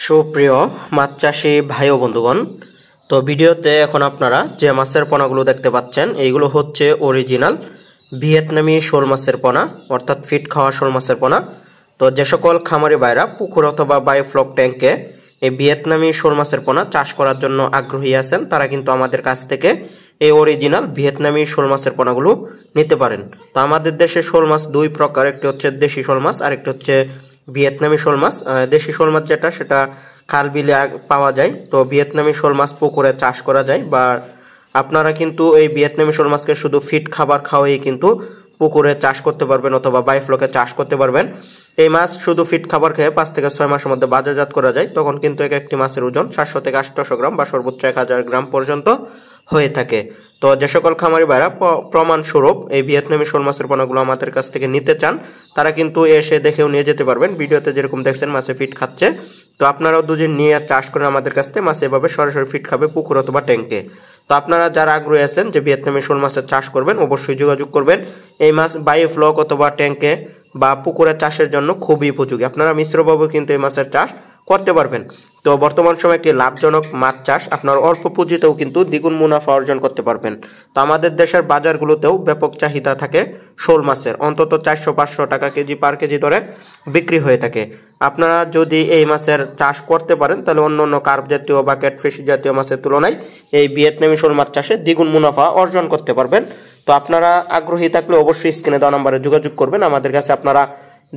সুপ্রিয় মাছ চাষী ভাই ও বন্ধুগণ, তো ভিডিওতে এখন আপনারা যে মাছের পোনাগুলো দেখতে পাচ্ছেন এইগুলো হচ্ছে অরিজিনাল ভিয়েতনামি শোল মাছের পোনা, অর্থাৎ ফিট খাওয়া শোল মাছের পোনা। তো যে সকল খামারি ভাইরা পুকুর অথবা বায়োফ্লক ট্যাঙ্কে এই ভিয়েতনামি শোল মাছের পোনা চাষ করার জন্য আগ্রহী আছেন, তারা কিন্তু আমাদের কাছ থেকে এই অরিজিনাল ভিয়েতনামি শোল মাছের পোনাগুলো নিতে পারেন। তো আমাদের দেশে শোল মাছ দুই প্রকার, একটি হচ্ছে দেশি শোল মাছ আর একটি হচ্ছে ভিয়েতনামি শোল মাছ। দেশি শোল মাছ যেটা সেটা খাল বিলে পাওয়া যায়, তো ভিয়েতনামি শোল মাছ পুকুরে চাষ করা যায়। বা আপনারা কিন্তু এই ভিয়েতনামি শোল মাছকে শুধু ফিট খাবার খাওয়াই কিন্তু পুকুরে চাষ করতে পারবেন অথবা বায়োফ্লকে চাষ করতে পারবেন। এই মাছ শুধু ফিট খাবার খেয়ে 5 থেকে 6 মাসের মধ্যে বাজারজাত করা যায়, তখন কিন্তু এক একটি মাছের ওজন 700 থেকে 800 গ্রাম বা সর্বোচ্চ 1000 গ্রাম পর্যন্ত হয়ে থাকে। তো যে সকল খামারি ভাইরা প্রমাণস্বরূপ এই ভিয়েতনামি শোল মাছের পোনাগুলো আমাদের কাছ থেকে নিতে চান, তারা কিন্তু এসে দেখেও নিয়ে যেতে পারবেন। ভিডিওতে যেরকম দেখছেন মাছে ফিট খাচ্ছে, তো আপনারাও দুদিন নিয়ে চাষ করেন আমাদের কাছ থেকে, মাছে এভাবে সরাসরি ফিট খাবে পুকুর অথবা ট্যাঙ্কে। তো আপনারা যারা আগ্রহী আছেন যে ভিয়েতনামি শোল মাছের চাষ করবেন, অবশ্যই যোগাযোগ করবেন। এই মাছ বায়োফ্লক অথবা ট্যাঙ্কে বা পুকুরে চাষের জন্য খুবই উপযোগী। আপনারা মিশ্রভাবে কিন্তু এই মাছের চাষ করতে পারবেন। তো বর্তমান সময়ে একটি লাভজনক মাছ চাষ, আপনার অল্প পুঁজিতেও কিন্তু দ্বিগুণ মুনাফা অর্জন করতে পারবেন। তো আমাদের দেশের বাজারগুলোতেও ব্যাপক চাহিদা থাকে শোল মাছের, অন্তত 400-500 টাকা কেজি পার কেজি ধরে বিক্রি হয়ে থাকে। আপনারা যদি এই মাছের চাষ করতে পারেন, তাহলে অন্য অন্য কার্প জাতীয় বা ক্যাটফিশ জাতীয় মাছের তুলনায় এই ভিয়েতনামি শোল মাছ চাষে দ্বিগুণ মুনাফা অর্জন করতে পারবেন। তো আপনারা আগ্রহী থাকলে অবশ্যই স্ক্রিনে দেওয়া নম্বরে যোগাযোগ করবেন। আমাদের কাছে আপনারা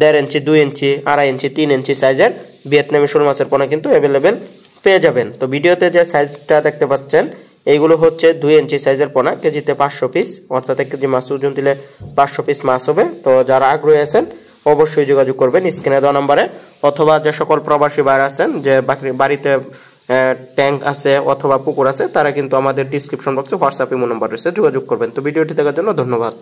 1.5 ইঞ্চি, 2 ইঞ্চি, 2.5 ইঞ্চি, 3 ইঞ্চি সাইজের ভিয়েতনামি শোল মাছের পোনা কিন্তু অ্যাভেলেবেল পেয়ে যাবেন। তো ভিডিওতে যে সাইজটা দেখতে পাচ্ছেন এইগুলো হচ্ছে 2 ইঞ্চি সাইজের পোনা, কেজিতে 500 পিস, অর্থাৎ 1 কেজি মাছ ওজন দিলে 500 পিস মাছ হবে। তো যারা আগ্রহী আছেন অবশ্যই যোগাযোগ করবেন স্ক্রিনে দেওয়া নম্বরে, অথবা যে সকল প্রবাসী ভাইরা আছেন যে বাড়িতে ট্যাঙ্ক আছে অথবা পুকুর আছে, তারা কিন্তু আমাদের ডিসক্রিপশন বক্সে হোয়াটসঅ্যাপ ইমো নম্বর রয়েছে, যোগাযোগ করবেন। তো ভিডিওটি দেখার জন্য ধন্যবাদ।